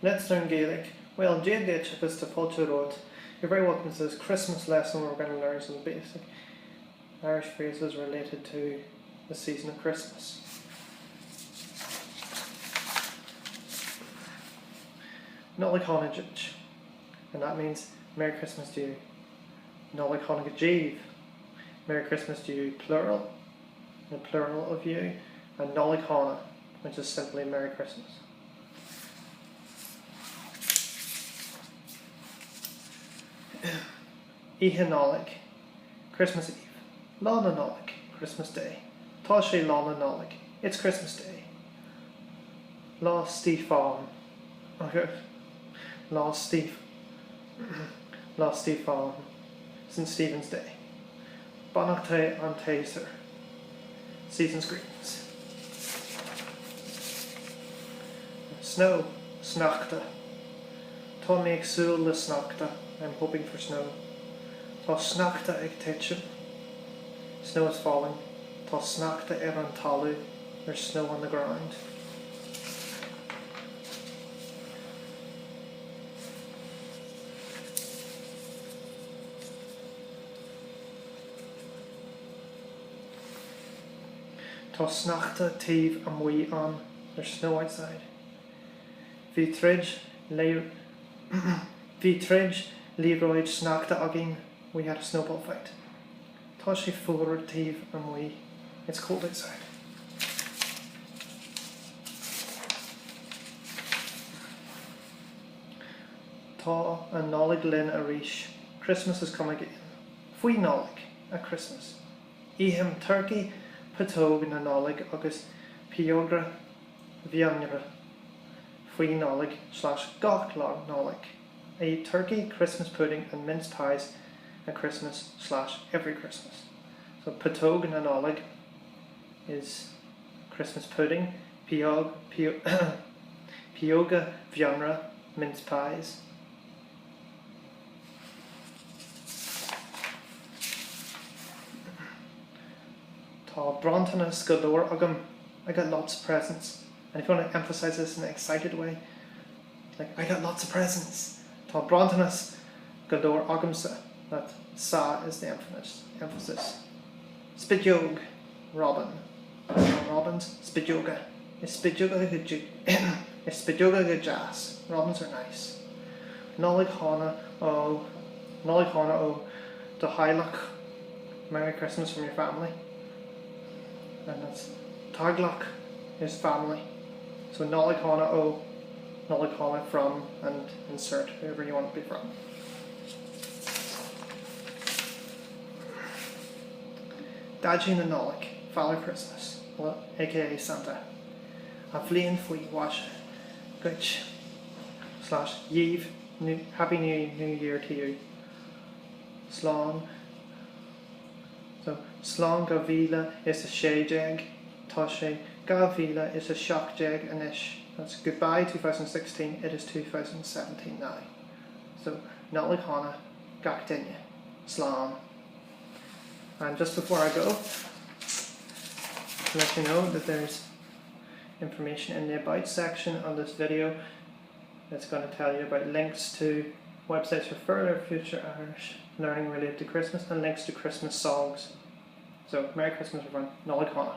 Let's learn Gaelic. Well, GAEIGLE is to Fulcher Road. You're very welcome to this Christmas lesson where we're going to learn some basic Irish phrases related to the season of Christmas. Nollaig, and that means Merry Christmas to you. Nollaig, Merry Christmas to you, plural, the plural of you, and Nollaig, which is simply Merry Christmas. Nollaig, Christmas Eve. Lána Nollaig, Christmas Day. Tá sé Lána Nollaig, it's Christmas Day. Lá Stífán, okay. Lá Stífán, St. Stephen's Day. Bannachta an Taser, season's greetings. Snow, Snachta. Tá méid súil le snachta, I'm hoping for snow. Tá snachta ag titchin, snow is falling. Tá snachta an talú, there's snow on the ground. Tá snachta tív am wí an, there's snow outside. Bhí tridge líróid snachta agin, we had a snowball fight. Tá sé fuair tív am wí, it's cold outside. Tá an Nollaig linn a ríis, Christmas is coming again. Fhui Nollaig at Christmas. Ihim turkey patóg na Nollaig agus piogra bheanra. Fhui Nollaig / gach Nollaig. A turkey, Christmas pudding and mince pies at Christmas / every Christmas. So patóg na Nollaig is Christmas pudding, pioga bheanra, mince pies. Tá Brontanas galore agam, I got lots of presents. And if you want to emphasize this in an excited way, like I got lots of presents. Tá Brontanas galore agamsa, that sa is the emphasis. Spidjog, Robin. Robins, spidjoga. Is spidjoga good jazz. Robins are nice. Nollaig oh, to Hailach, Merry Christmas from your family. And that's Taglach is family. So Nollaig from, and insert whoever you want to be from. Dajin and Nollaig, Father Christmas, well, aka Santa. A fleeing fui wash, gutch / Yeve, Happy New Year to you. Slán. So Slán Gavila is a shejeg, Toshe Gavila is a shock jeg anish. That's goodbye 2016, it is 2017 now. So Nollaig Gachdinya, Slán. And just before I go, to let you know that there's information in the About section of this video that's going to tell you about links to websites for further future Irish learning related to Christmas and links to Christmas songs. So Merry Christmas everyone, Nollaig.